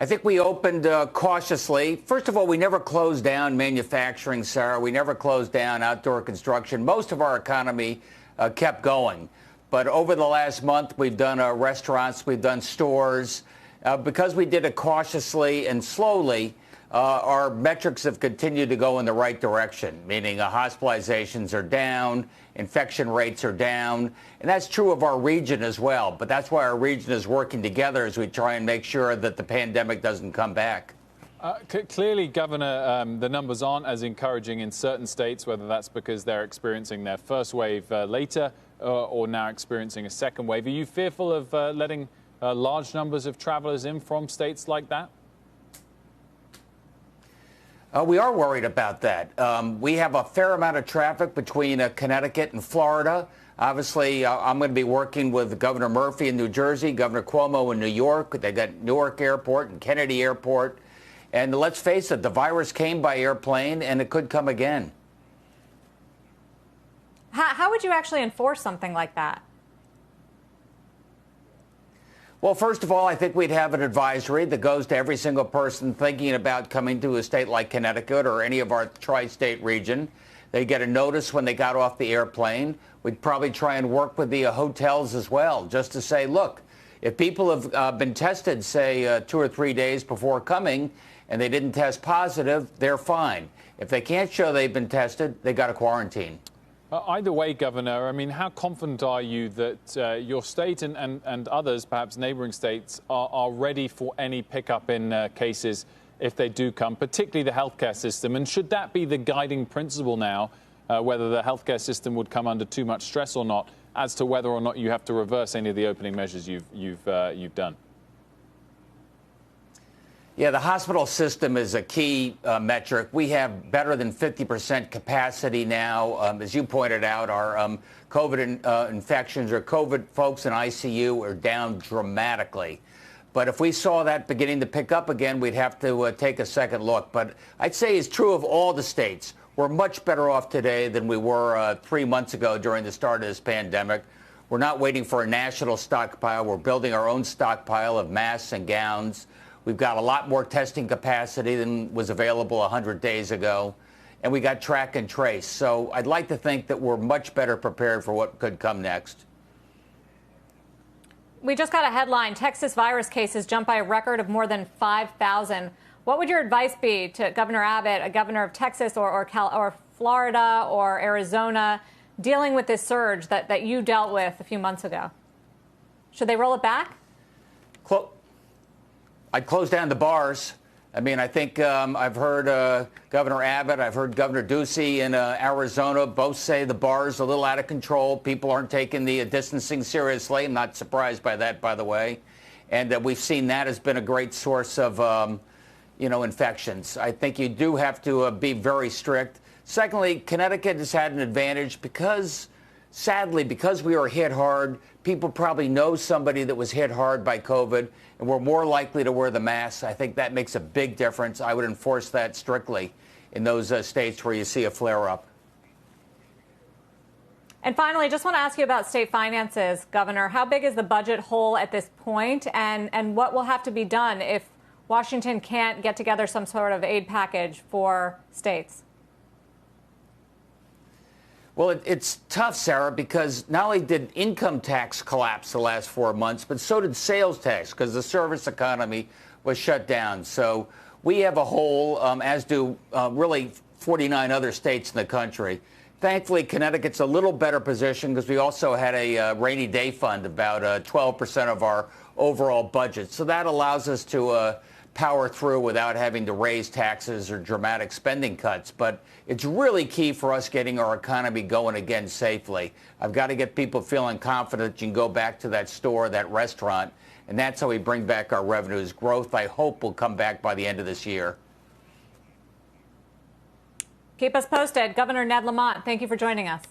I think we opened cautiously. First of all, we never closed down manufacturing, Sarah. We never closed down outdoor construction. Most of our economy kept going. But over the last month, we've done restaurants, we've done stores. Because we did it cautiously and slowly, our metrics have continued to go in the right direction, meaning hospitalizations are down, infection rates are down, and that's true of our region as well. But that's why our region is working together as we try and make sure that the pandemic doesn't come back. Clearly, Governor, the numbers aren't as encouraging in certain states, whether that's because they're experiencing their first wave later or now experiencing a second wave. Are you fearful of letting large numbers of travelers in from states like that? We are worried about that. We have a fair amount of traffic between Connecticut and Florida. Obviously, I'm going to be working with Governor Murphy in New Jersey, Governor Cuomo in New York. They got Newark Airport and Kennedy Airport. And let's face it, the virus came by airplane, and it could come again. How would you actually enforce something like that? Well, first of all, I think we'd have an advisory that goes to every single person thinking about coming to a state like Connecticut or any of our tri-state region. They get a notice when they got off the airplane. We'd probably try and work with the hotels as well, just to say, look, if people have been tested, say, 2 or 3 days before coming and they didn't test positive, they're fine. If they can't show they've been tested, they got to quarantine. Either way, Governor, I mean, how confident are you that your state and others, perhaps neighboring states, are ready for any pickup in cases if they do come, particularly the healthcare system? And should that be the guiding principle now, whether the healthcare system would come under too much stress or not, as to whether or not you have to reverse any of the opening measures you've done? Yeah, the hospital system is a key metric. We have better than 50% capacity now. As you pointed out, our COVID infections or COVID folks in ICU are down dramatically. But if we saw that beginning to pick up again, we'd have to take a second look. But I'd say it's true of all the states. We're much better off today than we were 3 months ago during the start of this pandemic. We're not waiting for a national stockpile. We're building our own stockpile of masks and gowns. We've got a lot more testing capacity than was available 100 days ago. And we got track and trace. So I'd like to think that we're much better prepared for what could come next. We just got a headline. Texas virus cases jumped by a record of more than 5,000. What would your advice be to Governor Abbott, a governor of Texas or Florida or Arizona, dealing with this surge that you dealt with a few months ago? Should they roll it back? I'd close down the bars. I mean, I think I've heard Governor Abbott, I've heard Governor Ducey in Arizona both say the bar's a little out of control. People aren't taking the distancing seriously. I'm not surprised by that, by the way. And we've seen that has been a great source of, infections. I think you do have to be very strict. Secondly, Connecticut has had an advantage because, sadly, because we were hit hard, people probably know somebody that was hit hard by COVID, and we're more likely to wear the mask. I think that makes a big difference. I would enforce that strictly in those states where you see a flare-up. And finally, just want to ask you about state finances, Governor. How big is the budget hole at this point, and what will have to be done if Washington can't get together some sort of aid package for states? Well, it's tough, Sarah, because not only did income tax collapse the last 4 months, but so did sales tax because the service economy was shut down. So we have a hole, as do really 49 other states in the country. Thankfully, Connecticut's a little better position because we also had a rainy day fund, about 12% of our overall budget. So that allows us to power through without having to raise taxes or dramatic spending cuts. But it's really key for us getting our economy going again safely. I've got to get people feeling confident you can go back to that store, that restaurant, and that's how we bring back our revenues. Growth, I hope, will come back by the end of this year. Keep us posted. Governor Ned Lamont, thank you for joining us.